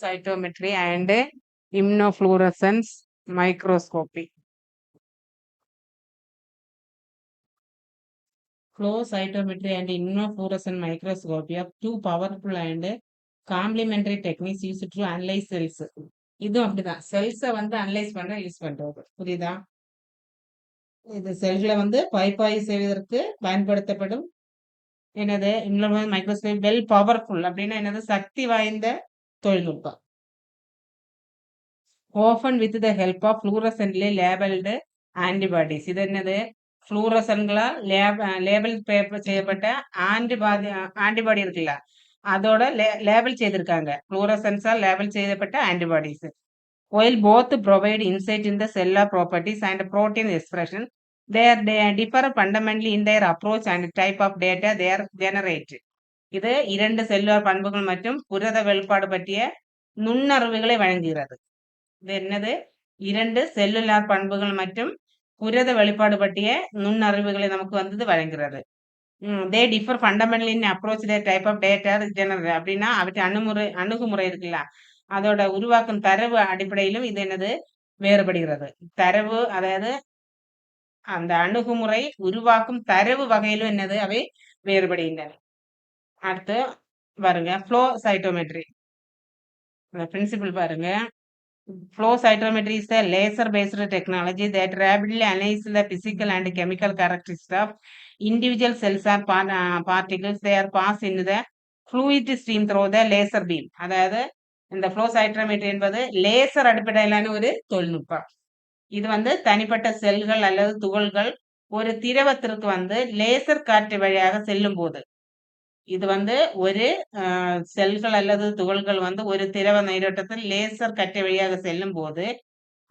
cytometry and immunofluorescence microscopy. Flow cytometry and immunofluorescence microscopy are two powerful and complementary techniques used to analyze cells. இதுவும் அப்படிதான் செல்ஸை வந்து analyse பண்ண use பண்றது. புரியுதா? இது செல்களை வந்து பகுப்பாய்வு செய்வதற்கு பயன்படுத்தப்படும் என்னது மைக்ரோஸ்கோப் வெல் பவர்ஃபுல் அப்படின்னா என்னது சக்தி வாய்ந்த தொழில்நுட்பம். Often with the help of fluorescently labelled antibodies. இது என்னது ஃப்ளூரசன்களால் லேபிள் செய்யப்பட்ட ஆன்டிபாடி இருக்குல்ல அதோட லேபிள் செய்திருக்காங்க. ஃப்ளூரசன்ஸால் லேபிள் செய்யப்பட்ட antibodies. While both provide insight in the cellular properties and protein expression, they differ fundamentally in their approach and type of data they are generate. இது இரண்டு cellular பண்புகள் மற்றும் புரத வெளிப்பாடு பற்றிய நுண்ணறிவுகளை வழங்குகிறது. இது என்னது இரண்டு செல்லுலார் பண்புகள் மற்றும் புரத வெளிப்பாடு பற்றிய நுண்ணறிவுகளை நமக்கு வந்து வழங்குகிறது. They differ fundamentally in approach their type of data generate அப்படின்னா அவற்றை அணுகுமுறை இருக்குல்ல அதோட உருவாக்கும் தரவு அடிப்படையிலும் இது என்னது வேறுபடுகிறது. தரவு அதாவது அந்த அணுகுமுறை உருவாக்கும் தரவு வகையிலும் என்னது அவை வேறுபடுகின்றன. அடுத்து பாருங்க ஃப்ளோ சைட்டோமெட்ரி பிரின்சிபிள் பாருங்க. Flow cytometry is a laser-based technology that rapidly analyzes the physical and chemical characteristics of individual cells or particles. They are passed into the fluid stream through the laser beam. அதாவது இந்த flow cytometry என்பது laser அடிப்படையிலான ஒரு தொழில்நுட்பம். இது வந்து தனிப்பட்ட செல்கள் அல்லது துகள்கள் ஒரு திரவத்திற்கு வந்து லேசர் காற்று வழியாக செல்லும் போது இது வந்து ஒரு செல்கள் அல்லது துகள்கள் வந்து ஒரு திரவ நீரோட்டத்தில் லேசர் கற்றை வழியாக செல்லும் போது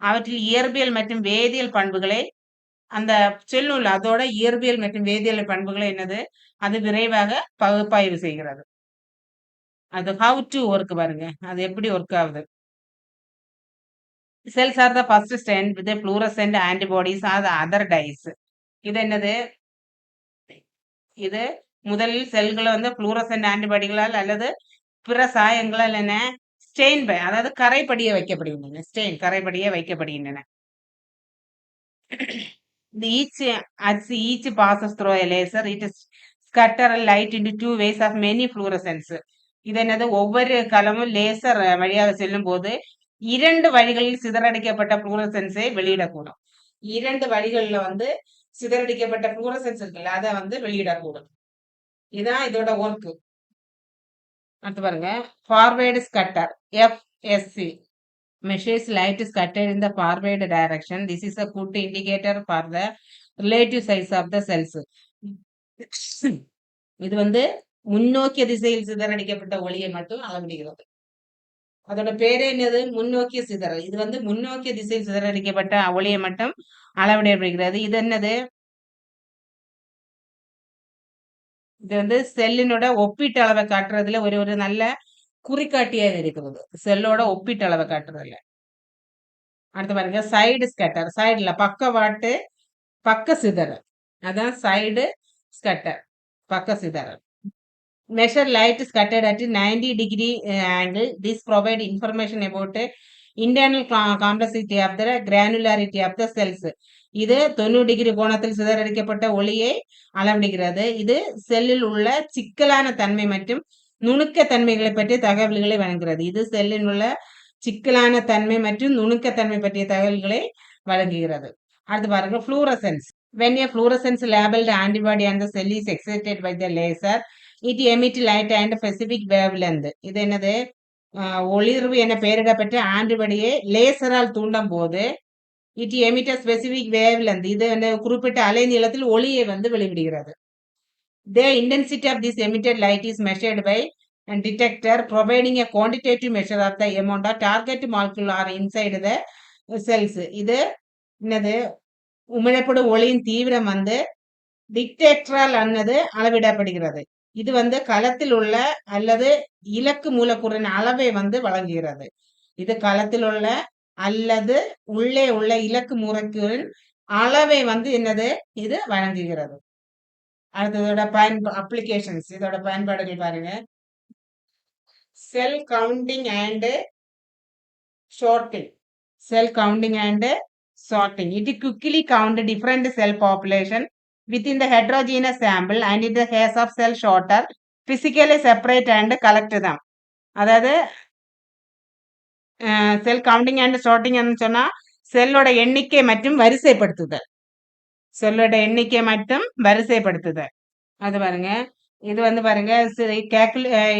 அவற்றில் இயற்பியல் மற்றும் வேதியியல் பண்புகளை அந்த செல்லுள்ள அதோட இயற்பியல் மற்றும் வேதியியல் பண்புகளை என்னது அது விரைவாக பகுப்பாய்வு செய்கிறது. அது ஹவு டு ஒர்க் பாருங்க அது எப்படி ஒர்க் ஆகுது. Cells are the first stand with fluorescent antibodies or other dyes. இது என்னது இது முதலில் செல்களை வந்து ஃப்ளூரசன்ட் ஆன்டிபாடிகளால் அல்லது பிற சாயங்களால் என்ன ஸ்டெயின் அதாவது கரைப்படிய வைக்கப்படுகின்றன. ஸ்டெயின் கரைப்படிய வைக்கப்படுகின்றன. each passes through a laser. It is scatter light into two ways of many fluorescence. இது என்னது ஒவ்வொரு கலமும் லேசர் வழியாக செல்லும் போது இரண்டு வழிகளில் சிதறடிக்கப்பட்ட ஃப்ளூரசன்ஸை வெளியிடக்கூடும். இரண்டு வழிகளில் வந்து சிதறடிக்கப்பட்ட ஃப்ளூரசன்ஸ் இருக்குல்ல அதை வந்து வெளியிடக்கூடும். இதான் இதோட ஒர்க்கு. அடுத்து பாருங்க forward Scutter FSC measures light scattered in the forward direction. This is a good indicator for the relative size of the cells. இது வந்து முன்னோக்கிய திசையில் சிதறடிக்கப்பட்ட ஒளியை மட்டும் அளவிடுகிறது. அதோட பேரே என்னது முன்னோக்கிய சிதறல். இது வந்து முன்னோக்கிய திசையில் சிதறடிக்கப்பட்ட ஒளியை மட்டும் அளவிடப்படுகிறது. இது என்னது இது வந்து செல்லினோட ஒப்பீட்டு அளவை காட்டுறதுல ஒரு நல்ல குறிகாட்டியாக இருக்கிறது. செல்லோட ஒப்பீட்டு அளவை காட்டுறதுல. அடுத்து பாருங்க சைடு ஸ்கட்டர். சைடுல பக்கவாட்டு பக்க சிதறல் அதான் சைடு ஸ்கட்டர் பக்க சிதறல். Measure light scattered at 90 degree angle. This provide information about internal complexity of the granularity of the cells. இது 90 டிகிரி கோணத்தில் சிதறடிக்கப்பட்ட ஒளியை அளவிடுகிறது. இது செல்லில் உள்ள சிக்கலான தன்மை மற்றும் நுணுக்க தன்மைகளை பற்றிய தகவல்களை வழங்குகிறது. இது செல்லில் உள்ள சிக்கலான தன்மை மற்றும் நுணுக்க தன்மை பற்றிய தகவல்களை வழங்குகிறது. அடுத்து பாருங்க fluorescence. When a fluorescence labeled antibody and the cell is excited by the laser, it emit light and specific wavelength. இது என்னது ஒளிர்வு என பெயரிடப்பட்ட ஆன்டிபாடியை லேசரால் தூண்டும் போது இட் எமிட் ஸ்பெசிபிக் வேவ்லெந்த் இது குறிப்பிட்ட அலைநீளத்தில் ஒளியை வந்து வெளிவிடுகிறது. The intensity of this emitted light is measured by a detector providing a quantitative measure of the amount of target molecule are inside the cells. இது என்னது உமிழப்படும் ஒளியின் தீவிரம் வந்து டிடெக்டரால் அன்னது அளவிடப்படுகிறது. இது வந்து களத்தில் உள்ள அல்லது இலக்கு மூலக்கூறின் அளவை வந்து வழங்குகிறது. இது களத்தில் உள்ள அல்லது உள்ளே உள்ள இலக்கு மூலக்கூறின் அளவை வந்து என்னது இது வழங்குகிறது. அடுத்ததோட அப்ளிகேஷன்ஸ் இதோட பயன்பாடுகள் பாருங்க. Cell counting and sorting, cell counting and sorting. It quickly count different cell population within the heterogeneous sample and in the case of cell sorter, physically separate and collect them. அதாவது செல் counting and sorting சொன்னா செல்லோட எண்ணிக்கை மற்றும் வரிசைப்படுத்துதல், செல்லோட எண்ணிக்கை மற்றும் வரிசைப்படுத்துதல். அது பாருங்க, இது வந்து பாருங்க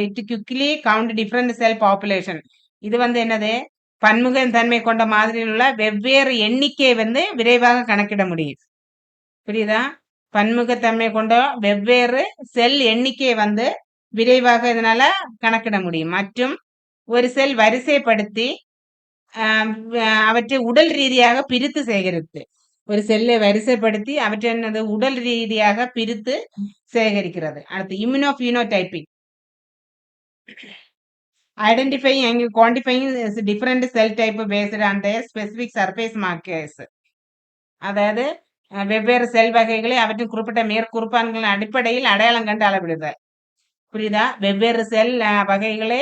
it quickly count different sell population. இது வந்து என்னது, பன்முக தன்மை கொண்ட மாதிரியில் உள்ள வெவ்வேறு எண்ணிக்கையை வந்து விரைவாக கணக்கிட முடியும். புரியுதா? பன்முகத்தன்மை கொண்ட வெவ்வேறு செல் எண்ணிக்கையை வந்து விரைவாக இதனால கணக்கிட முடியும். மற்றும் ஒரு செல் வரிசைப்படுத்தி அவற்றை உடல் ரீதியாக பிரித்து சேகரித்து, ஒரு செல்லை வரிசைப்படுத்தி அவற்றை என்னது உடல் ரீதியாக பிரித்து சேகரிக்கிறது. அடுத்து immunophenotyping, identifying and quantifying different cell type based on their specific surface markers. அதாவது வெவ்வேறு செல் வகைகளை அவற்றின் குறிப்பிட்ட மேற்குறிப்பான்களின் அடிப்படையில் அடையாளம் கண்டு அளவிடுதல். புரியுதா? வெவ்வேறு செல் வகைகளை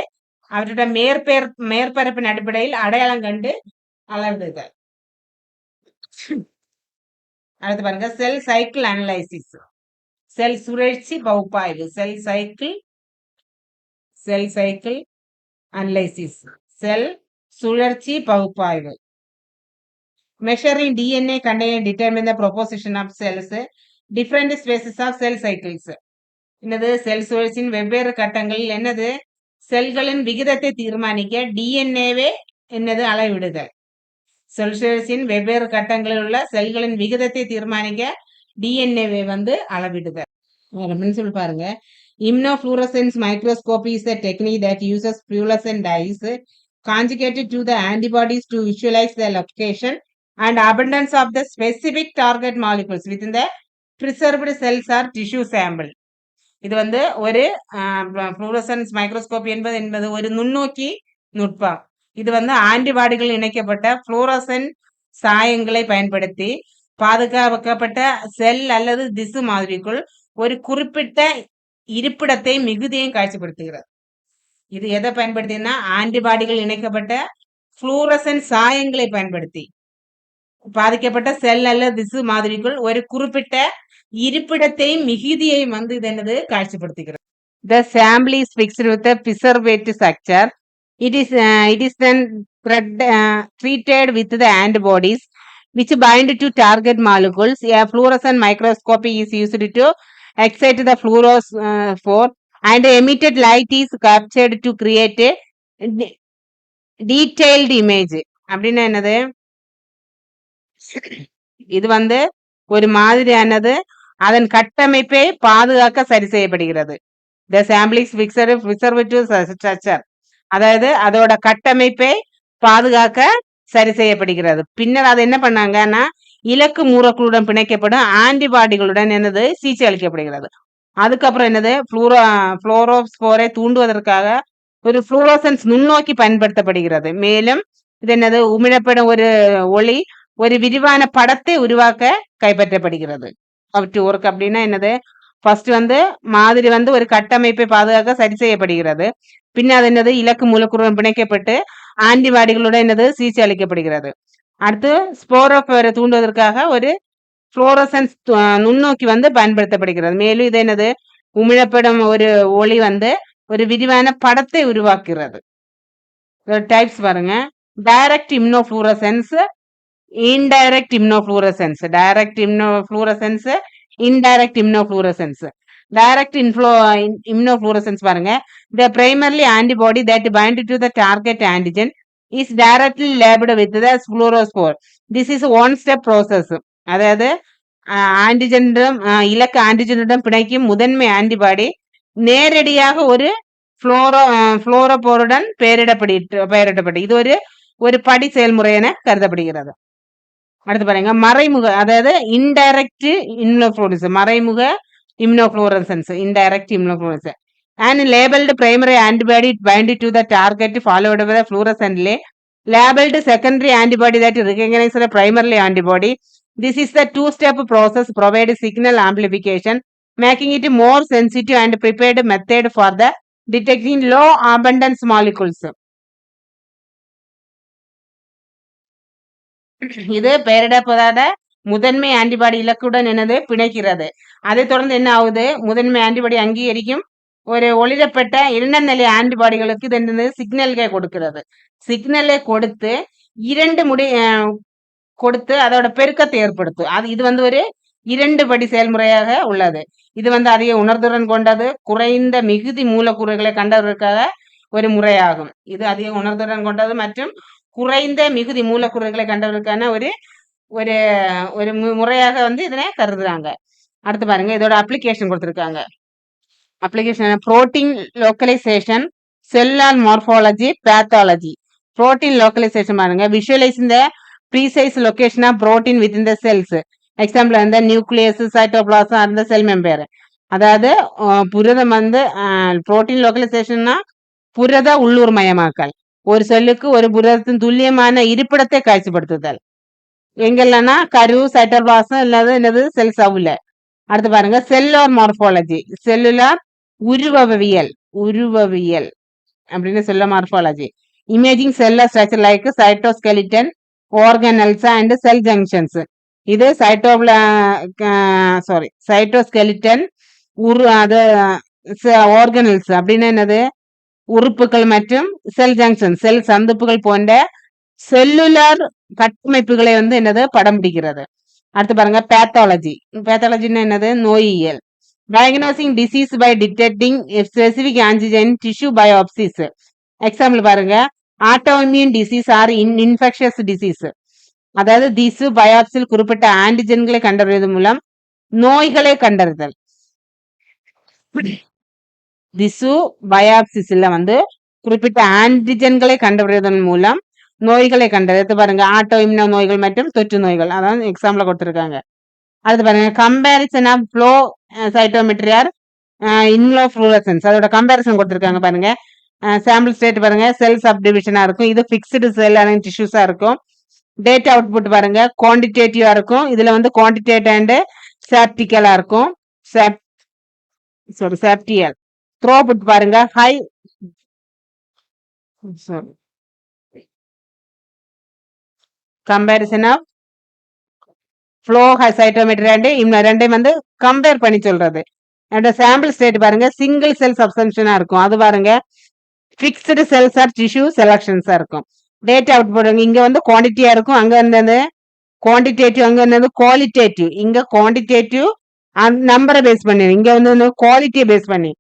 அவற்றோட மேற்பரப்பின் அடிப்படையில் அடையாளம் கண்டு அளவிடுதல். அடுத்து பாருங்க, செல் சைக்கிள் அனலைசிஸ், செல் சுழற்சி பகுப்பாய்வு, செல் சைக்கிள் அனலைசிஸ், செல் சுழற்சி பகுப்பாய்வு. Measuring DNA content determine the proportion of cells, different phases of cell cycles. என்னது, செல் சுழற்சியின் வெவ்வேறு கட்டங்களில் என்னது செல்களின் விகிதத்தை தீர்மானிக்க டிஎன்ஏவே என்னது அளவிடுதல். செல் சுழற்சியின் வெவ்வேறு கட்டங்களில் உள்ள செல்களின் விகிதத்தை தீர்மானிக்க டிஎன்ஏவை வந்து அளவிடுதல். சொல்லி பாருங்க, immunofluorescence microscopy is a technique that uses fluorescent dyes conjugated to the antibodies to visualize the location and abundance of the specific target molecules within the preserved cells or tissue sample. இது வந்து ஒரு fluorescens microscope என்பது ஒரு நுண்ணோக்கி நுட்பம். இது வந்து ஆன்டிபாடிகள் இணைக்கப்பட்ட ஃப்ளூரசன் சாயங்களை பயன்படுத்தி பாதுகாக்கப்பட்ட செல் அல்லது திசு மாதிரிக்குள் ஒரு குறிப்பிட்ட இருப்பிடத்தை மிகுதியையும் காட்சிப்படுத்துகிறது. இது எதை பயன்படுத்தினா, ஆன்டிபாடிகள் இணைக்கப்பட்ட ஃப்ளூரசன் சாயங்களை பயன்படுத்தி பாதிக்கப்பட்ட செல் அல்லது திசு மாதிரிக்குள் ஒரு குறிப்பிட்ட இருப்பிடத்தையும் மிகுதியையும் வந்து இது என்னது காட்சிப்படுத்துகிறது. The sample is fixed with a preservative structure. It is then treated with the antibodies which bind to target molecules. A fluorescent microscopy is used to excite the fluorophore and emitted light is captured to create a detailed image. அப்படின்னா என்னது, இது வந்து ஒரு மாதிரியானது அதன் கட்டமைப்பை பாதுகாக்க சரி செய்யப்படுகிறது. The sample is fixed preservative structure, அதாவது அதோட கட்டமைப்பை பாதுகாக்க சரி செய்யப்படுகிறது. பின்னர் அது என்ன பண்ணாங்கன்னா, இலக்கு மூலக்கூறுடன் பிணைக்கப்படும் ஆன்டிபாடிகளுடன் என்னது சிகிச்சை அளிக்கப்படுகிறது. அதுக்கப்புறம் என்னது, புளோரோஸ்போரை தூண்டுவதற்காக ஒரு ஃப்ளூரோசன்ஸ் நுண்ணோக்கி பயன்படுத்தப்படுகிறது. மேலும் இது என்னது, உமிழப்படும் ஒரு ஒளி ஒரு விரிவான படத்தை உருவாக்க கைப்பற்றப்படுகிறது. ஒர்க் அப்படின்னா என்னது, ஃபர்ஸ்ட் வந்து மாதிரி வந்து ஒரு கட்டமைப்பை பாதுகாக்க சரி செய்யப்படுகிறது. பின்னர் அது என்னது, இலக்கு மூலக்கூறுடன் பிணைக்கப்பட்டு ஆன்டிபாடிகளுடன் என்னது சிகிச்சை அளிக்கப்படுகிறது. அடுத்து ஸ்போரோஃபோரை தூண்டுவதற்காக ஒரு புளோரசன்ஸ் நுண்ணோக்கி வந்து பயன்படுத்தப்படுகிறது. மேலும் இது என்னது, உமிழப்படும் ஒரு ஒளி வந்து ஒரு விரிவான படத்தை உருவாக்குகிறது. டைப்ஸ் பாருங்க, direct immunofluorescence, indirect immunofluorescence, direct immunofluorescence, indirect immunofluorescence. Direct immunofluorescence பாருங்க, the primarily antibody that bind to the target antigen is directly labeled with the fluorophore. This is one step process. அதாவது ஆன்டிஜெனிடம் இலக்கு ஆன்டிஜெனிடம் பிணைக்கும் முதன்மை antibody நேரடியாக ஒரு புளோரோபோருடன் பெயரிடப்பட்டு இது ஒரு படி செயல்முறை என கருதப்படுகிறது. அடுத்து பாருங்க, மறைமுக அதாவது இன்டைரக்ட் இம்யூனோஃப்ளூரசன்ஸ், மறைமுக இம்யூனோஃப்ளூரசன்ஸ், indirect இம்யூனோஃப்ளூரசன்ஸ். And labeled primary antibody bind to the target followed by the fluorescently labeled secondary antibody that recognizes the primary antibody. This is the two-step process provides signal amplification, making it more sensitive and prepared method for the detecting low abundance molecules. இது பெயரிடப்படாத முதன்மை antibody இலக்குடன் என்னது பிணைக்கிறது. அதை தொடர்ந்து என்ன ஆகுது, முதன்மை antibody அங்கீகரிக்கும் ஒரு ஒளிரப்பட்ட இரண்டாம் நிலை ஆன்டிபாடிகளுக்கு இது என்னது சிக்னல்களை கொடுக்கிறது. சிக்னலை கொடுத்து இரண்டு கொடுத்து அதோட பெருக்கத்தை ஏற்படுத்தும். இது வந்து ஒரு 2 படி செயல்முறையாக உள்ளது. இது வந்து அதிக உணர்திறன் கொண்டது, குறைந்த மிகுதி மூலக்கூறுகளை கண்டதற்காக ஒரு முறையாகும். இது அதிக உணர்திறன் கொண்டது மற்றும் குறைந்த மிகுதி மூலக்கூறுகளை கண்டதற்கான ஒரு ஒரு ஒரு முறையாக வந்து இதனை கருதுறாங்க. அடுத்து பாருங்க, இதோட அப்ளிகேஷன் கொடுத்துருக்காங்க. Application protein localization, cellular morphology, pathology. Protein localization பாருங்க, விஷுவலைஸ் இந்த precise location of protein with இந்த செல்ஸ். எக்ஸாம்பிள் வந்து நியூக்ளியஸ், சைட்டோபிளாசம் அந்த செல் மெம்பர். அதாவது புரதம் வந்து புரோட்டீன் லோக்கலைசேஷன்னா புரத உள்ளூர் மயமாக்கல். ஒரு செல்லுக்கு ஒரு புரதத்தின் துல்லியமான இருப்பிடத்தை காட்சிப்படுத்துதல். எங்கெல்லாம்னா கரு, சைட்டோபிளாசம் இல்லாத என்னது செல் சவுல. அடுத்து பாருங்க, செல்லுலார் மார்பாலஜி, செல்லுலார் உருவவியல், உருவவியல் அப்படின்னு சொல்ல morphology. Imaging cellular structure like cytoskeleton, organelles and cell junctions. இது சைட்டோஸ்கெலிட்டன் அது ஆர்கனல்ஸ் அப்படின்னு என்னது உறுப்புகள் மற்றும் செல் ஜங்ஷன் செல் சந்திப்புகள் போன்ற செல்லுலார் கட்டமைப்புகளை வந்து என்னது படம் பிடிக்கிறது. அடுத்து பாருங்க, பேத்தாலஜி. பேத்தாலஜின்னா என்னது நோயியல். Diagnosing disease by detecting specific antigen tissue biopsies. Example பாருங்க, autoimmune disease or infectious disease. அதாவது திசு பயாப்சியில் குறிப்பிட்ட ஆன்டிஜென்களை கண்டறிவது மூலம் நோய்களை கண்டறிதல். திசு பயாப்சிஸ்ல வந்து குறிப்பிட்ட ஆன்டிஜென்களை கண்டறிவதன் மூலம் நோய்களை கண்டறிது. பாருங்க, ஆட்டோ இம்யூனோ நோய்கள் மற்றும் தொற்று நோய்கள், அதாவது எக்ஸாம்பிள் கொடுத்துருக்காங்க. அடுத்து பாருங்க, comparison of flow cytometry or inflorescence. அதோட கம்பேரிசன் கொடுத்துருக்காங்க பாருங்க. சாம்பிள் ஸ்டேட் பாருங்க, செல் சப்டிவிஷனா இருக்கும். இது ஃபிக்ஸ்டு செல் அண்ட் டிஷ்யூஸா இருக்கும். டேட்டா அவுட்புட் பாருங்க, குவான்டிடேட்டிவா இருக்கும். இதுல வந்து குவான்டிடேட் அண்ட் சாப்டிக்கலா இருக்கும். சாப்டியல். த்ரோபுட் பாருங்க, high comparison of flow cytometry and ரெண்டையும் வந்து கம்பேர் பண்ணி சொல்றது. அந்த சாம்பிள் ஸ்டேட் பாருங்க, சிங்கிள் செல் சப்ஸ்டன்ஷனா இருக்கும். அது பாருங்க, ஃபிக்ஸ்டு செல்ஸ் ஆர் டிஷ்யூ செலக்ஷன்ஸா இருக்கும். டேட்டா அவுட் போடுங்க, இங்க வந்து குவான்டிட்டியா இருக்கும், அங்க இருந்தது குவான்டிடேட்டிவ், அங்க இருந்தது குவாலிட்டேட்டிவ். இங்க குவான்டிடேட்டிவ் நம்பரை பேஸ் பண்ணி, இங்க வந்து குவாலிட்டியை பேஸ் பண்ணி.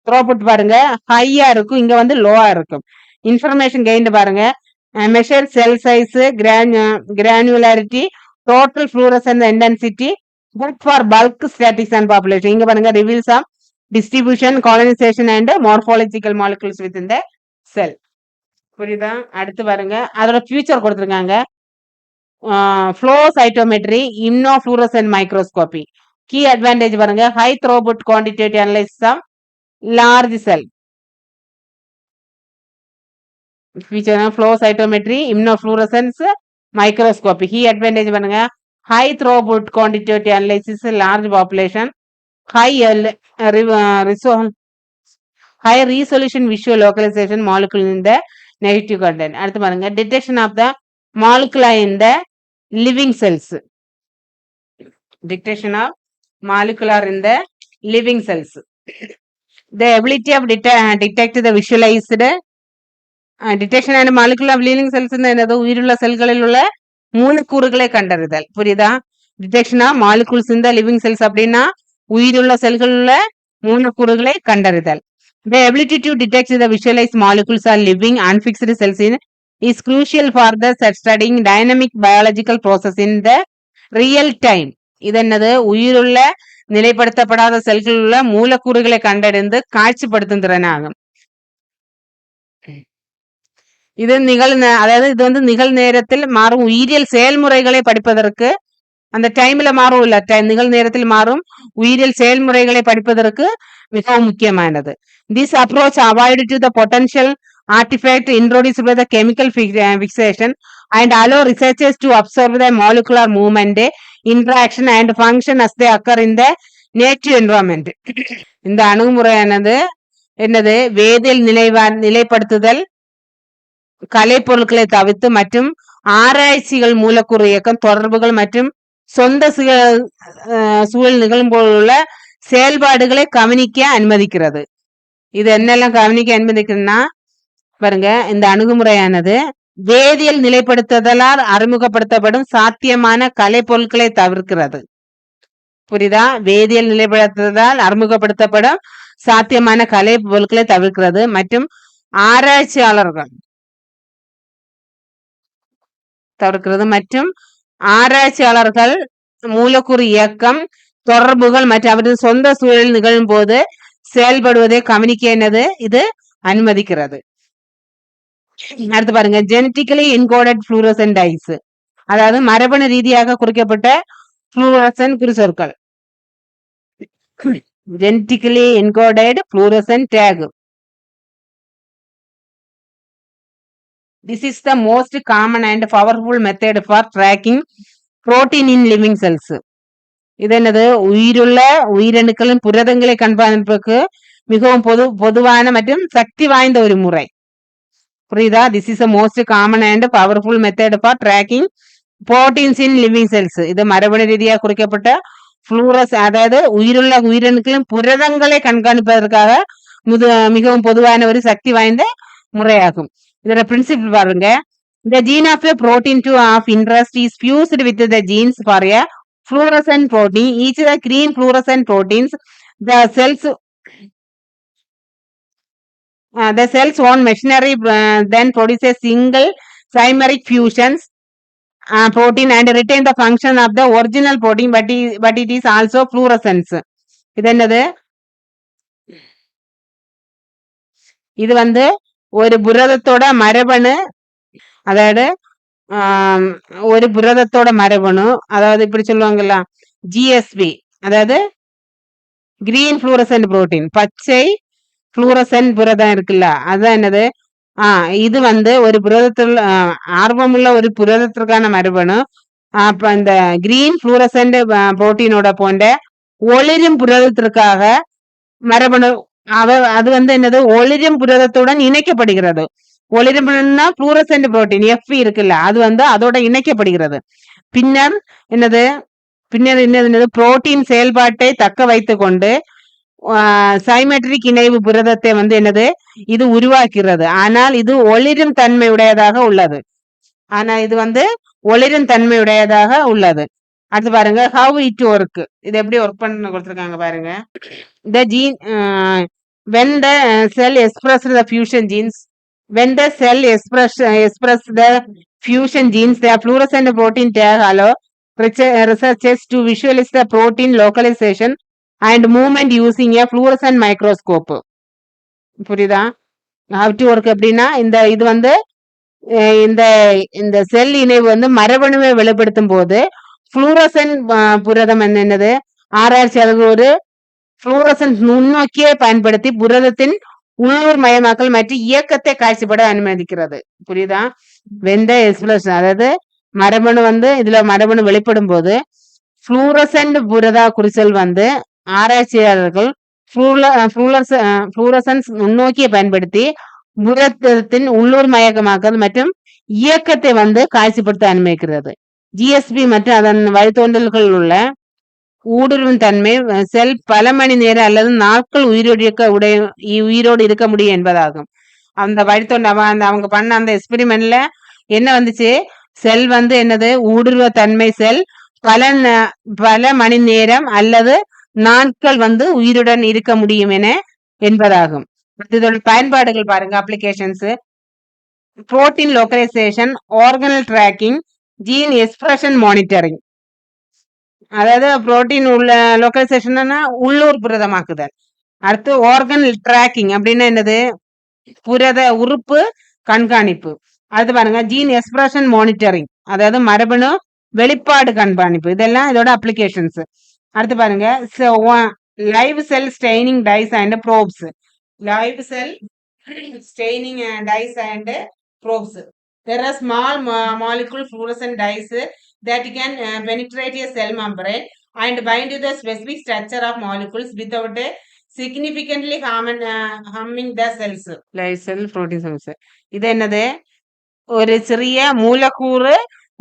த்ரோபுட் பாருங்க, ஹையா இருக்கும், இங்க வந்து லோவா இருக்கும். இன்ஃபர்மேஷன் கெயின் பாருங்க, measure cell size, granularity, total fluorescence intensity, good for bulk statics and population. இங்க பாருங்க, reveals of distribution, colonisation and morphological molecules with இந்த செல். புரியுதா? அடுத்து பாருங்க, அதோட ஃபியூச்சர் கொடுத்துருக்காங்க. Flow cytometry, immunofluorescence microscopy. Key advantage பாருங்க, high throughput quantitative analysis of large cell. Feature flow cytometry, immunofluorescence microscopy. Key advantage பாருங்க, high throughput quantitative analysis, large population, high resolution visual localization molecule in the negative content. அடுத்து பாருங்க, detection of the molecule in the living cells. Detection of molecular in the living cells. The ability of detect the visualized detection and molecular of living cells என்னது உயிருள்ள செல்களில் உள்ள மூலக்கூறுகளை கண்டறிதல். புரியுதா? Detection of molecules இந்த லிவிங் செல்ஸ் அப்படின்னா உயிருள்ள செல்களில் உள்ள மூலக்கூறுகளை கண்டறிதல். The ability to detect the visualized molecules or living unfixed cells is crucial for the studying dynamic biological process in the real time. இது என்னது உயிருள்ள நிலைப்படுத்தப்படாத செல்களில் உள்ள மூலக்கூறுகளை கண்டறிந்து காட்சிப்படுத்தும் திறனாகும். இது அதாவது இது வந்து நிகழ்நேரத்தில் மாறும் உயிரியல் செயல்முறைகளை படிப்பதற்கு, அந்த டைம்ல மாறும் இல்ல, நிகழ்நேரத்தில் மாறும் உயிரியல் செயல்முறைகளை படிப்பதற்கு மிகவும் முக்கியமானது. This approach avoided to the potential artifact introduced by the chemical fixation and allow researchers to observe the molecular movement, interaction and function as they occur in the nature environment. இந்த அணுகுமுறையானது என்னது வேதியியல் நிலைப்படுத்துதல், கலைப்பொருட்களை தவிர்த்து மற்றும் ஆராய்ச்சிகள், மூலக்கூறு இயக்கம், தொடர்புகள் மற்றும் சொந்த சூழல் நிகழும்போதுள்ள செயல்பாடுகளை கவனிக்க அனுமதிக்கிறது. இது என்னெல்லாம் கவனிக்க அனுமதிக்கிறதுன்னா பாருங்க, இந்த அணுகுமுறையானது வேதியியல் நிலைப்படுத்துதலால் அறிமுகப்படுத்தப்படும் சாத்தியமான கலை பொருட்களை தவிர்க்கிறது. புரியுதா? வேதியியல் நிலைப்படுத்துதலால் அறிமுகப்படுத்தப்படும் சாத்தியமான கலை பொருட்களை தவிர்க்கிறது மற்றும் ஆராய்ச்சியாளர்கள் மூலக்கூறு இயக்கம், தொடர்புகள் மற்றும் அவரது சொந்த சூழலில் நிகழும் போது செயல்படுவதை கவனிக்க என்னது இது அனுமதிக்கிறது. அடுத்து பாருங்க, ஜெனட்டிக்கலி என்கோடட் ஃப்ளூரசன்ட் டைஸ், அதாவது மரபணு ரீதியாக குறிக்கப்பட்ட fluorescent குறிச்சொற்கள். genetically encoded fluorescent tag. This is the most common and powerful method for tracking protein in living cells. இது என்னது? உயிருள்ள உயிரணுக்களின் புரதங்களை கண்காணிப்பதற்கு மிகவும் பொதுவான மற்றும் சக்தி வாய்ந்த ஒரு முறை. புரியுதா? This is the most common and powerful method for tracking proteins in living cells. இது மரபணு ரீதியாக குறிக்கப்பட்ட ஃப்ளூரஸ், அதாவது உயிருள்ள உயிரணுக்களின் புரதங்களை கண்காணிப்பதற்காக மிகவும் பொதுவான ஒரு சக்தி வாய்ந்த முறையாகும். இதோட பிரின்சிபிள் பாருங்க. The gene of a protein of interest is fused with the genes for a fluorescent protein. Each of the green fluorescent proteins, the cell's own machinery then produces single chimeric fusions protein and retain the function of the original protein, but it is also fluorescence. இது என்னது? இது வந்து ஒரு புரதத்தோட மரபணு, அதாவது ஒரு புரதத்தோட மரபணு, அதாவது இப்படி சொல்லுவாங்கல்ல GSP, அதாவது கிரீன் ஃப்ளூரசன்ட் புரோட்டீன், பச்சை ஃப்ளூரசன்ட் புரதம் இருக்குல்ல, அதுதான் என்னது? இது வந்து ஒரு புரதத்தில் ஆர்வமுள்ள ஒரு புரதத்திற்கான மரபணு. அப்ப இந்த கிரீன் ஃப்ளூரசன்ட் புரோட்டீனோட போன்ற ஒளிரும் புரதத்திற்காக மரபணு அது வந்து என்னது? ஒளிரும் புரதத்துடன் இணைக்கப்படுகிறது. ஒளிரும் புரதம்னா ஃப்ளூரசன்ட் புரோட்டீன் FP இருக்குல்ல, அது வந்து அதோட இணைக்கப்படுகிறது. பின்னர் என்னது புரோட்டீன் செயல்பாட்டை தக்க வைத்து கொண்டு சைமெட்ரிக் இணைவு புரதத்தை வந்து என்னது இது உருவாக்குகிறது. ஆனால் இது ஒளிரும் தன்மையுடையதாக உள்ளது. அடுத்து பாருங்க, ஹவ் இட் ஒர்க், இது எப்படி ஒர்க் பண்ண கொடுத்துருக்காங்க பாருங்க. The gene when the cell express the fusion genes, the fluorescent protein tag allow researchers to visualize the protein localization and movement using a fluorescent microscope. புரியுதா? ஹவ் டு ஒர்க் அப்படின்னா இது வந்து இந்த செல் இணைவு வந்து மரபணுவை வெளிப்படுத்தும் போது ஃப்ளூரசன்ட் புரதம் என்னது? ஆராய்ச்சியாளர்கள் ஒரு ஃப்ளூரசன்ட் நுண்ணோக்கியை பயன்படுத்தி புரதத்தின் உள்ளூர் மயமாக்கல் மற்றும் இயக்கத்தை காட்சிப்பட அனுமதிக்கிறது. புரியுதா? வெந்த எக்ஸ்பிரஷன், அதாவது மரபணு வந்து இதுல மரபணு வெளிப்படும் போது ஃப்ளூரசன்ட் புரத குறிச்சொல் வந்து ஆராய்ச்சியாளர்கள் ஃப்ளூரசன்ஸ் நுண்ணோக்கியை பயன்படுத்தி புரதத்தின் உள்ளூர் மயக்கமாக்கல் மற்றும் இயக்கத்தை வந்து காட்சிப்படுத்த அனுமதிக்கிறது. GSP மற்றும் அதன் வழித்தோன்றல்கள் உள்ள ஊடுருவும் தன்மை செல் பல மணி நேரம் அல்லது நாட்கள் உயிரோடு இருக்க முடியும் என்பதாகும். அந்த அவங்க பண்ண அந்த எக்ஸ்பெரிமெண்ட்ல என்ன வந்துச்சு? செல் வந்து என்னது? ஊடுருவ தன்மை செல் பல மணி நேரம் அல்லது நாட்கள் வந்து உயிருடன் இருக்க முடியும் என்பதாகும். இதோட பயன்பாடுகள் பாருங்க. Applications: protein localization, organelle tracking, gene expression monitoring. அதாவது புரோட்டீன் உள்ள லோக்கலைசேஷன் உள்ளூர் புரதமாக்குதல். அடுத்து ஆர்கனல் ட்ராக்கிங் அப்படின்னா என்னது? புரத உறுப்பு கண்காணிப்பு. அடுத்து பாருங்க, ஜீன் எக்ஸ்பிரஷன் மானிட்டரிங், அதாவது மரபணு வெளிப்பாடு கண்காணிப்பு. இதெல்லாம் இதோட அப்ளிகேஷன்ஸ். அடுத்து பாருங்க, live cell staining dyes and probes. Live cell staining dyes and probes. There are small molecule fluorescent dyes that can penetrate a cell membrane and bind to the specific structure of molecules without significantly harming the cells. Live cell protein cells. இது என்னது? ஒரு சிறிய மூலக்கூறு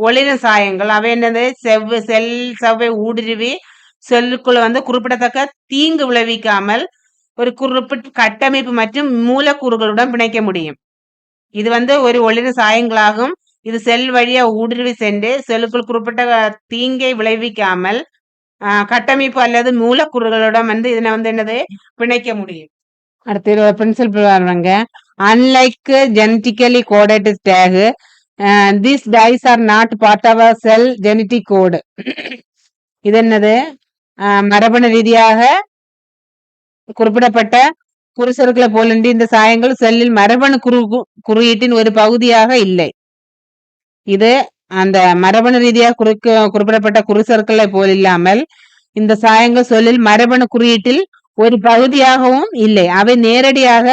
ஒளிரும் சாயங்கள். அவை என்னது? செவ்வை ஊடுருவி செல்லுக்குள்ள வந்து குறிப்பிடத்தக்க தீங்கு விளைவிக்காமல் ஒரு குறிப்பிட்ட கட்டமைப்பு மற்றும் மூலக்கூறுகளுடன் பிணைக்க முடியும். இது வந்து ஒரு ஒளிரும் சாயங்களாகும். இது செல் வழியா ஊடுருவி சென்று செல்லுக்குள் குறிப்பிட்ட தீங்கை விளைவிக்காமல் கட்டமைப்பு அல்லது மூலக்கூறுகளுடன் வந்து இதனை வந்து என்னது பிணைக்க முடியும். அடுத்து பிரின்சிபல் வர்றாங்க. Unlike genetically coded take, these dyes are not part of a cell genetic code. இது என்னது? மரபணு ரீதியாக குறிப்பிடப்பட்ட குறுசொற்களை போலன்றி இந்த சாயங்கள் செல்லில் மரபணு குறியீட்டின் ஒரு பகுதியாக இல்லை. இது அந்த மரபணு ரீதியாக குறிப்பிடப்பட்ட குறுசொற்களை போல் இல்லாமல் இந்த சாயங்கள் சொல்லில் மரபணு குறியீட்டில் ஒரு பகுதியாகவும் இல்லை. அவை நேரடியாக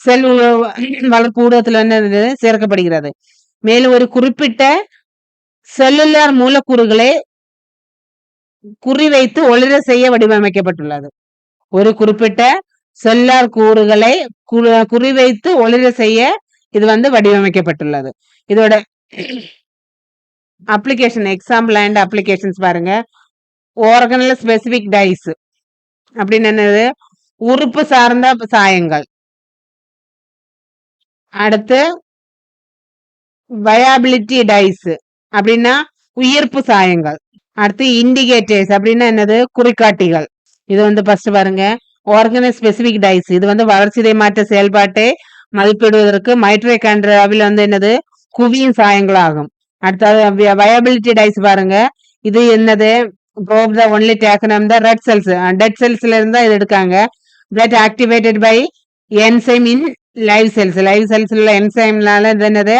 செல் வளர்ப்பு ஊடகத்தில் வந்து சேர்க்கப்படுகிறது. மேலும் ஒரு குறிப்பிட்ட செல்லுலார் மூலக்கூறுகளை குறிவைத்து ஒளிர செய்ய வடிவமைக்கப்பட்டுள்ளது. ஒரு குறிப்பிட்ட செல்லார் கூறுகளை குறிவைத்து ஒளிர செய்ய இது வந்து வடிவமைக்கப்பட்டுள்ளது. இதோட அப்ளிகேஷன் எக்ஸாம்பிள் அண்ட் அப்ளிகேஷன்ஸ் பாருங்க. ஆர்கனல் ஸ்பெசிபிக் டைஸ் அப்படின்னு என்னது? உறுப்பு சார்ந்த சாயங்கள். அடுத்து வயாபிலிட்டி டைஸ் அப்படின்னா உயிர்ப்பு சாயங்கள். அடுத்து இண்டிகேட்டர்ஸ் அப்படின்னா என்னது? குறிகாட்டிகள். இது வந்து ஃபர்ஸ்ட் பாருங்க. ஆர்கனல் ஸ்பெசிபிக் டைஸ் இது வந்து வளர்ச்சிதை மாற்ற செயல்பாட்டை மதிப்பிடுவதற்கு மைட்ரோகாண்ட்ரியாவில் வந்து என்னது? குவியும் சாயங்கள் ஆகும். அடுத்தது வயபிலிட்டி டைஸ் பாருங்க. இது என்னது? probe the only taken on the red cells, dead cellsல இருந்தா இது எடுக்காங்க. that activated by enzyme in live cells உள்ள என்சைம்னால இது என்னது?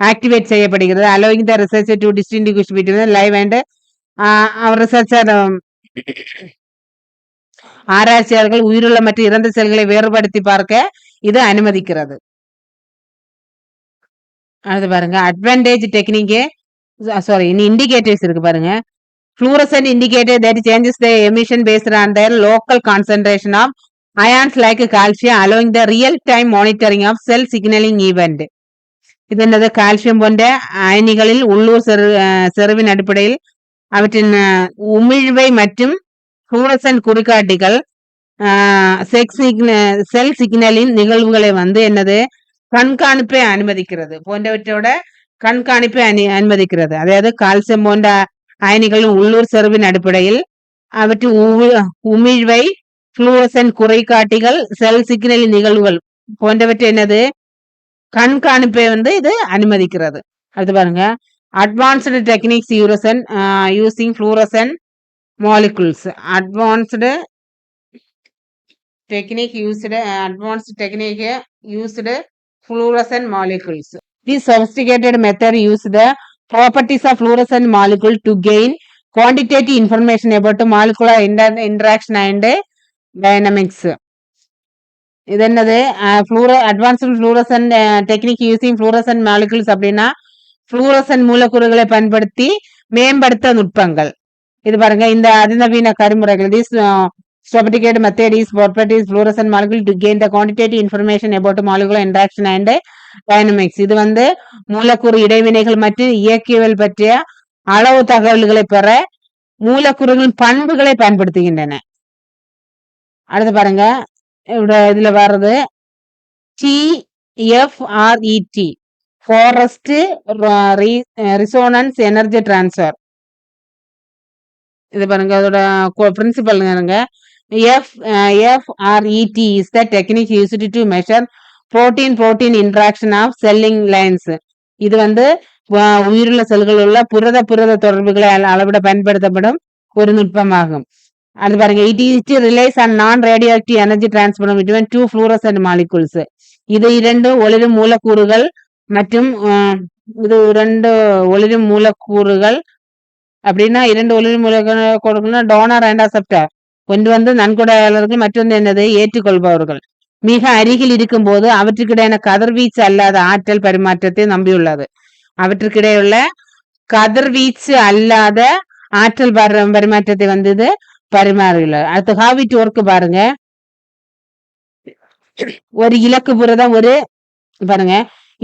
ஆக்டிவேட் செய்யப்படுகிறது. allowing the researcher to distinguish between live and researcher ஆராய்ச்சியாளர்கள் உயிருள்ள மற்றும் இறந்த செல்களை வேறுபடுத்தி பார்க்க இது அனுமதிக்கிறது. அது பாருங்க அட்வான்டேஜ் டெக்னிக். சாரி, இண்டிகேட்டர்ஸ் இருக்கு பாருங்க. Fluorescent indicator that changes the emission based on their local concentration of ions like calcium, allowing the real-time monitoring of cell signaling event. இது என்னது? கால்சியம் போன்ற அயனிகளில் உள்ளூர் செறிவின் அடிப்படையில் அவற்றின் உமிழ்வை மற்றும் fluorescent குறிகாட்டிகள் செல் சிக்னலின் நிகழ்வுகளை வந்து என்னது? கண்காணிப்பை அனுமதிக்கிறது போன்றவற்றோட கண்காணிப்பை அனுமதிக்கிறது. அதாவது கால்சியம் போன்ற அயனிகளின் உள்ளூர் செறிவின் அடிப்படையில் அவற்றின் உமிழ்வை fluorescent குறிகாட்டிகள் செல் சிக்னலின் நிகழ்வுகள் போன்றவற்றை என்னது? கண்காணிப்பை வந்து இது அனுமதிக்கிறது. அடுத்து பாருங்க advanced techniques using fluorescent molecules. Advanced technique used fluorescent molecules. This sophisticated method used the properties of fluorescent molecule to gain quantitative information about molecular interaction and dynamics. இது என்னது? Advanced fluorescent technique using fluorescent molecules அப்படின்னா fluorescent மூலக்கூறுகளை பயன்படுத்தி மேம்படுத்த நுட்பங்கள். இது பாருங்க இந்த அதிநவீன கருமுறைகள். This sophisticated method is properties fluorescent molecule to gain the quantitative information about molecular interaction and dynamics. இது வந்து மூலக்கூறு இடைவினைகள் மற்றும் இயக்கியல் பற்றிய அளவு தகவல்களை பெற மூலக்கூறுகளின் பண்புகளை பயன்படுத்துகின்றன. அடுத்து பாருங்க இதுல வர்றது TFRET, forest resonance energy transfer. இது பாருங்க அதோட principal. FRET is the technique used to measure protein interaction of selling lines. இது வந்து உயிருள்ள செல்கள் உள்ள புரத தொடர்புகளை அளவிட பயன்படுத்தப்படும் ஒரு நுட்பமாகும். அது பாருங்க it relies on non-radioactive energy transfer between two fluorescent molecules. இது இரண்டு ஒளிரும் மூலக்கூறுகள் மற்றும் ஒளிரும் மூலக்கூறுகள் அப்படின்னா இரண்டு ஒளிரும் மூலக்கூறுகள் டோனர் அண்ட் அக்செப்டர். ஒன்று வந்து நன்கொடையாளர்கள், மற்றொன்று என்னது? ஏற்றுக்கொள்பவர்கள். மிக அருகில் இருக்கும் போது அவற்றுக்கிடையான கதிர்வீச்சு அல்லாத ஆற்றல் பரிமாற்றத்தை நம்பியுள்ளது. அவற்றுக்கிடையுள்ள கதிர்வீச்சு அல்லாத ஆற்றல் பரிமாற்றத்தை வந்து இது பரிமாறியுள்ளது. அடுத்து how it work பாருங்க. ஒரு இலக்கு புரதம் பாருங்க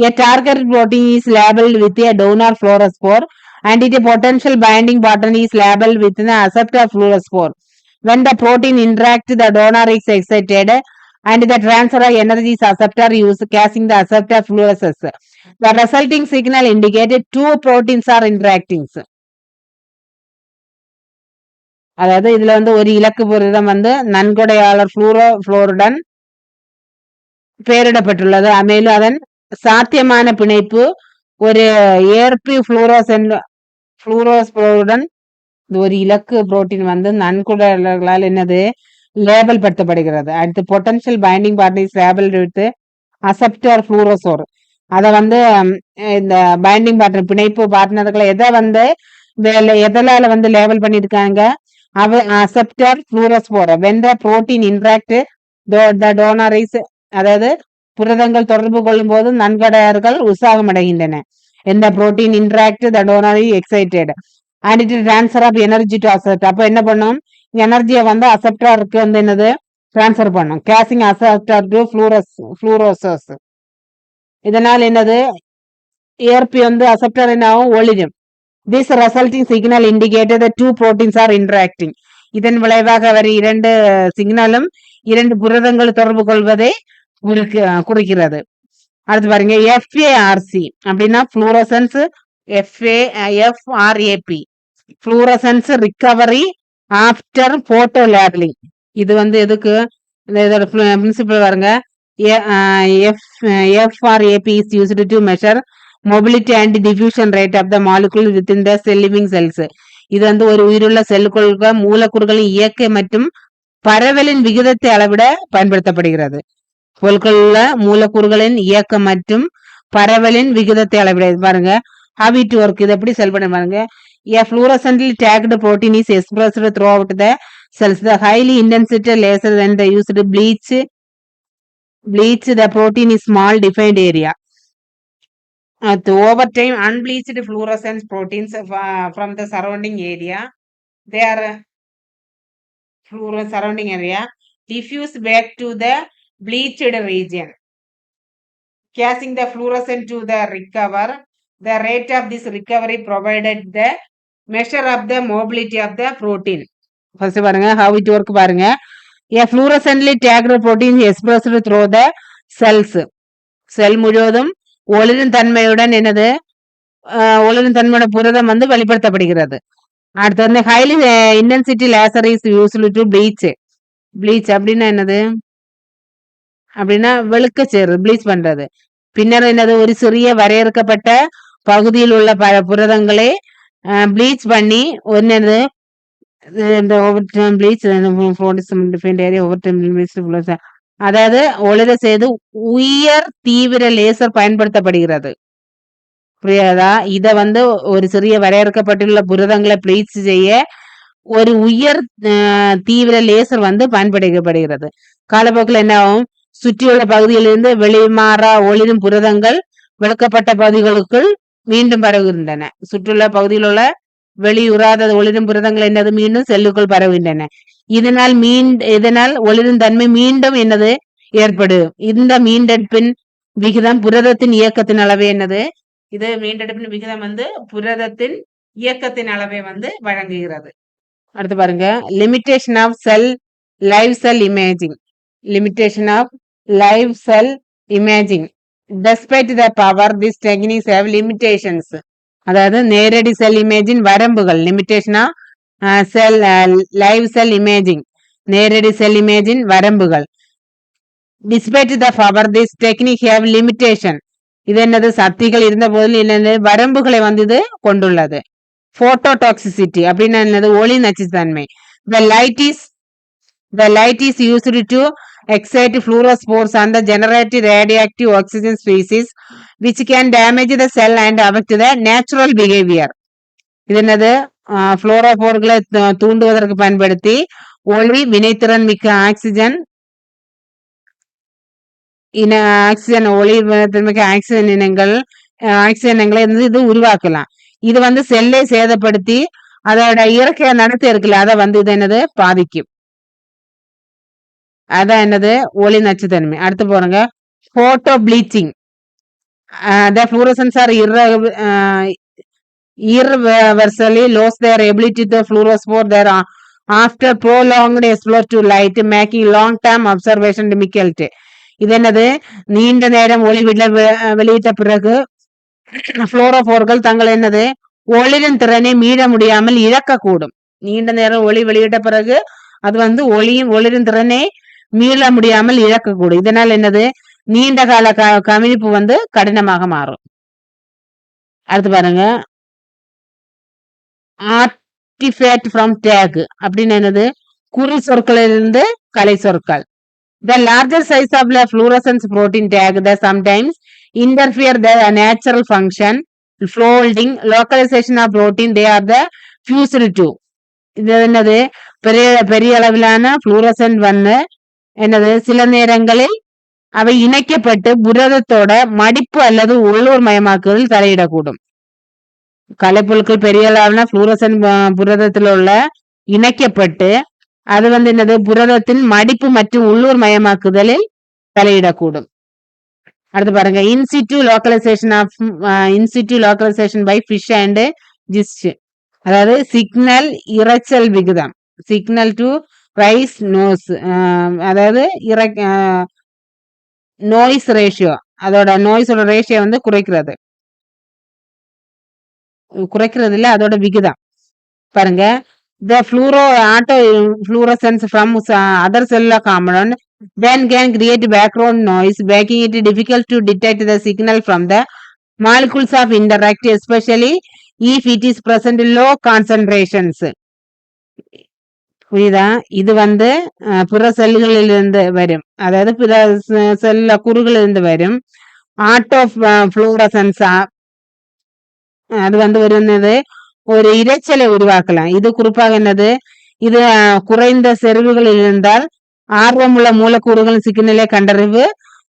A targeted protein is labeled with a donor fluorophore and its potential binding pattern is labeled with an acceptor fluorophore. When the protein interacts, the donor is excited and the transfer of energy is acceptor used casing the acceptor fluoresces. The resulting signal indicated two proteins are interacting. அதாவது இதுல வந்து ஒரு இலக்கு புரதம் வந்து நன்கொடையாளர் புளோருடன் பெயரிடப்பட்டுள்ளது. மேலும் அதன் சாத்தியமான பிணைப்பு ஒரு ஏற்பி புளூரோஸ்போருடன் ஒரு இலக்கு புரோட்டீன் வந்து நன்கொடையாளர்களால் என்னது லேபல் படுத்தப்படுகிறது. அடுத்து potential binding partners label with acceptor fluorophore. அதை வந்து இந்த பைண்டிங் பார்ட்னர் பிணைப்பு பார்ட்னர்களை எதை வந்து எதனால வந்து லேபல் பண்ணியிருக்காங்க? Acceptor fluorophore. When the protein interact the donor is, அதாவது புரதங்கள் தொடர்பு கொள்ளும் போது நன்கொடையாளர்கள் உற்சாகம் அடைகின்றன. எந்த protein interact the donor is excited and it transfer of energy to acceptor. அப்போ என்ன பண்ணும்? எனர்ஜியை வந்து அசெப்டருக்கு வந்து என்னது டிரான்ஸ்ஃபர் பண்ணும். கேசிங் அசெப்டர் டு புளூரோசஸ். இதனால் என்னது ஏற்பி வந்து அசெப்டர் என்னாகும்? ஒளிரும். This resulting signal indicated that two proteins are interacting. இதன் விளைவாக வரை இரண்டு சிக்னலும் இரண்டு புரதங்கள் தொடர்பு கொள்வதை குறிக்கிறது. அடுத்து பாருங்க, FARC அப்படின்னா fluorescence, FRAP fluorescence recovery after photo labelling. இது வந்து எதுக்கு? இதோட பிரின்சிபல் பாருங்க. FRAP is used to measure mobility and diffusion rate of the molecule within the cell living cells. இது வந்து ஒரு உயிருள்ள செல்லுக்குள் மூலக்கூறுகளின் இயக்க மற்றும் பரவலின் விகிதத்தை அளவிட பயன்படுத்தப்படுகிறது. பொருட்களுள்ள மூலக்கூறுகளின் இயக்கம் மற்றும் பரவலின் விகிதத்தை அளவிட. பாருங்க how it work. இது எப்படி செயல்பட பாருங்க. A fluorescently tagged protein is expressed throughout the cells. The highly intensity laser and the used bleach the protein is small defined area. Over time, unbleached fluorescence proteins from the surrounding area, they are surrounding area, diffuse back to the bleached region, casing the fluorescent to the recover. The rate of this recovery provided the measure of the mobility of the protein. First பாருங்க how it work பாருங்க. A fluorescently tagged protein is expressed through the cells. செல் முழுவதும் ஒளிரும் தன்மையுடன் என்னது ஒளிரும் தன்மையோட புரதம் வந்து வெளிப்படுத்தப்படுகிறது. அடுத்து வந்து highly intensity laser is used to bleach அப்படின்னா என்னது? அப்படின்னா வெளுக்கச்சேரு, ப்ளீச் பண்றது. பின்னர் என்னது? ஒரு சிறிய வரையறுக்கப்பட்ட பகுதியில் உள்ள புரதங்களை ப்ளீச் பண்ணி என்னது அதாவது ஒளிர செய்து உயர் தீவிர லேசர் பயன்படுத்தப்படுகிறது. புரியாதா? இத வந்து ஒரு சிறிய வரையறுக்கப்பட்டுள்ள புரதங்களை ப்ளீச் செய்ய ஒரு உயர் தீவிர லேசர் வந்து பயன்படுத்தப்படுகிறது. காலப்போக்கில் என்ன ஆகும்? சுற்றியுள்ள பகுதியிலிருந்து வெளிமாறா ஒளிரும் புரதங்கள் விளக்கப்பட்ட பகுதிகளுக்குள் மீண்டும் பரவுகின்றன. சுற்றுள்ள பகுதியில் உள்ள வெளியுறாத ஒளிரும் புரதங்கள் என்னது? மீண்டும் செல்லுக்குள் பரவுகின்றன. இதனால் ஒளிரும் தன்மை மீண்டும் என்னது ஏற்படும். இந்த மீண்டெடுப்பின் விகிதம் புரதத்தின் இயக்கத்தின் அளவே என்னது? இது மீண்டெடுப்பின் விகிதம் வந்து புரதத்தின் இயக்கத்தின் அளவை வந்து வழங்குகிறது. அடுத்து பாருங்க, limitation of live cell imaging. Limitation of live cell imaging. Despite the power, these techniques have limitations. அதாவது நேரடி செல் இமேஜின் வரம்புகள். Limitation of live cell imaging, நேரடி செல் இமேஜின் வரம்புகள். Despite the power, this technique have limitation. இது என்னது? சக்திகள் இருந்த போதில் என்னது? வரம்புகளை வந்து இது கொண்டுள்ளது. போட்டோடாக்சிசிட்டி அப்படின்னா என்னது? ஒளி நச்சுத்தன்மை. The light is used to excite fluorospores and the generate radioactive oxygen species which can damage the cell and affect the natural behavior. இது என்னது? புளோரோபோர்களை தூண்டுவதற்கு பயன்படுத்தி ஒளி வினைத்திறன் மிக்க ஆக்சிஜன் ஒளி மிக்க ஆக்சிஜன் இனங்களை இது உருவாக்கலாம். இது வந்து செல்லை சேதப்படுத்தி அதோட இயற்கை நடத்தி இருக்குல்ல, அதை வந்து இது என்னது? பாதிக்கும். அதான் என்னது? ஒளி நச்சுத்தன்மை. அடுத்து போறங்க, photobleaching. The fluorescence are irreversibly lose their ability to fluorophore their after prolonged exposure to light, making long-term observation difficult. இது என்னது? நீண்ட நேரம் ஒளி வெளியிட்ட பிறகு புளோரோபோர்கள் தங்கள் என்னது ஒளிரின் திறனை மீற முடியாமல் இழக்கக்கூடும். நீண்ட நேரம் ஒளி வெளியிட்ட பிறகு அது வந்து ஒளிரின் திறனை மீள முடியாமல் இழக்கக்கூடும். இதனால் என்னது? நீண்ட கால கவனிப்பு வந்து கடினமாக மாறும். அடுத்து பாருங்க, ஆர்டிஃபேக்ட் ஃப்ரம் டேக் அப்படின்னு என்னது? குறி சொற்களிலிருந்து கலை சொற்கள். The larger size of the fluorescence protein tag that sometimes interfere the natural function, folding, localization of protein they are the fused to. இது என்னது? பெரிய அளவிலான fluorescent வந்து என்னது? சில நேரங்களில் அவை இணைக்கப்பட்டு புரதத்தோட மடிப்பு அல்லது உள்ளூர் மயமாக்குதல் தலையிடக்கூடும். கலைப்பொருட்கள் பெரிய அளவிலான fluorescent புரதத்தில் உள்ள இணைக்கப்பட்டு அது வந்து என்னது? புரதத்தின் மடிப்பு மற்றும் உள்ளூர் மயமாக்குதலில் தலையிடக்கூடும். அடுத்து பாருங்க, in situ localization by fish and ஜிஸ்ட், அதாவது சிக்னல் இரைச்சல் விகிதம், சிக்னல் டு ரைஸ் நோஸ், அதாவது நோய்ஸ் ரேஷியோ, அதோட நோய்ஸோட ரேஷியோ வந்து குறைக்கிறது இல்ல, அதோட விகிதம் பாருங்க. The fluorescence from other cellular component then can create background noise, making it difficult to detect the signal from the molecules of interest, especially if it is present in low concentrations. புரியுதா? இது வந்து பிற செல்களிலிருந்து வரும், அதாவது பிற செல்ல குறுகளிலிருந்து வரும் auto fluorescens. அது வந்து வருന്നത് ஒரு இரைச்சலை உருவாக்கலாம். இது குறிப்பாக என்னது? இது குறைந்த செறிவுகளில் இருந்தால் ஆர்வமுள்ள மூலக்கூறுகளின் சிக்னலை கண்டறிவு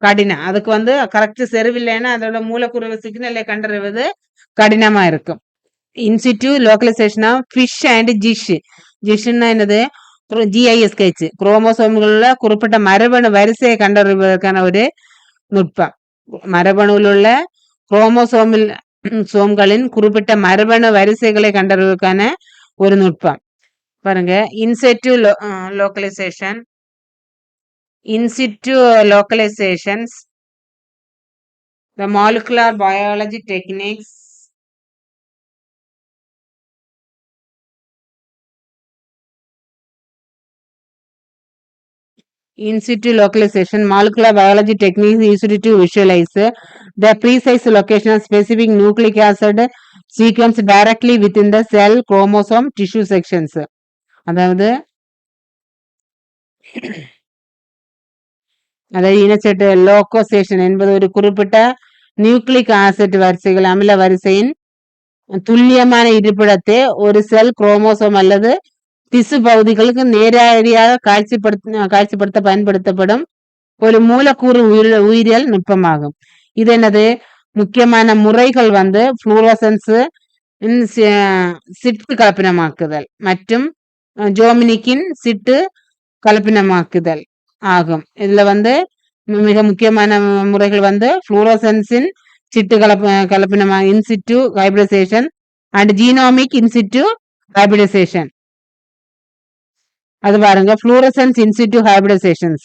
கடினம். அதுக்கு வந்து கரெக்ட் செறிவில்லைன்னா அதோட மூலக்கூறுகள் சிக்னலை கண்டறிவது கடினமா இருக்கும். In situ localisation of FISH and ஜிஷ்னா என்னது? GISH குரோமோசோம்களில் குறிப்பிட்ட மரபணு வரிசையை கண்டறிவதற்கான ஒரு நுட்பம். மரபணுவில் உள்ள குரோமோசோம்களின் குறிப்பிட்ட மரபணு வரிசைகளை கண்டறிவதற்கான ஒரு நுட்பம். பாருங்க, in situ லோக்கலைசேஷன்ஸ், the molecular biology techniques in situ localization, molecular biology techniques used to visualize the precise location of specific nucleic acid sequence directly within the cell, chromosome, tissue sections. அதாவது இனச்சேட்டு லோக்கோசேஷன் என்பது ஒரு குறிப்பிட்ட நியூக்ளிக் ஆசிட் வரிசைகள் அமில வரிசையின் துல்லியமான இருப்பிடத்தை ஒரு செல், குரோமோசோம் அல்லது திசு பகுதிகளுக்கு நேரடியாக காட்சிப்படுத்த பயன்படுத்தப்படும் ஒரு மூலக்கூறு உயிரியல் நுட்பமாகும். இது என்னது? முக்கியமான முறைகள் வந்து புளூரசன்ஸ், சிட்டு கலப்பினமாக்குதல் மற்றும் ஜோமினிக்கின் சிட்டு கலப்பினமாக்குதல் ஆகும். இதுல வந்து மிக முக்கியமான முறைகள் வந்து புளூரசன்ஸின் சிட்டு கலப்பினமா in situ hybridisation and genomic in situ hybridisation. அது பாருங்க, fluorescence in situ hybridizations.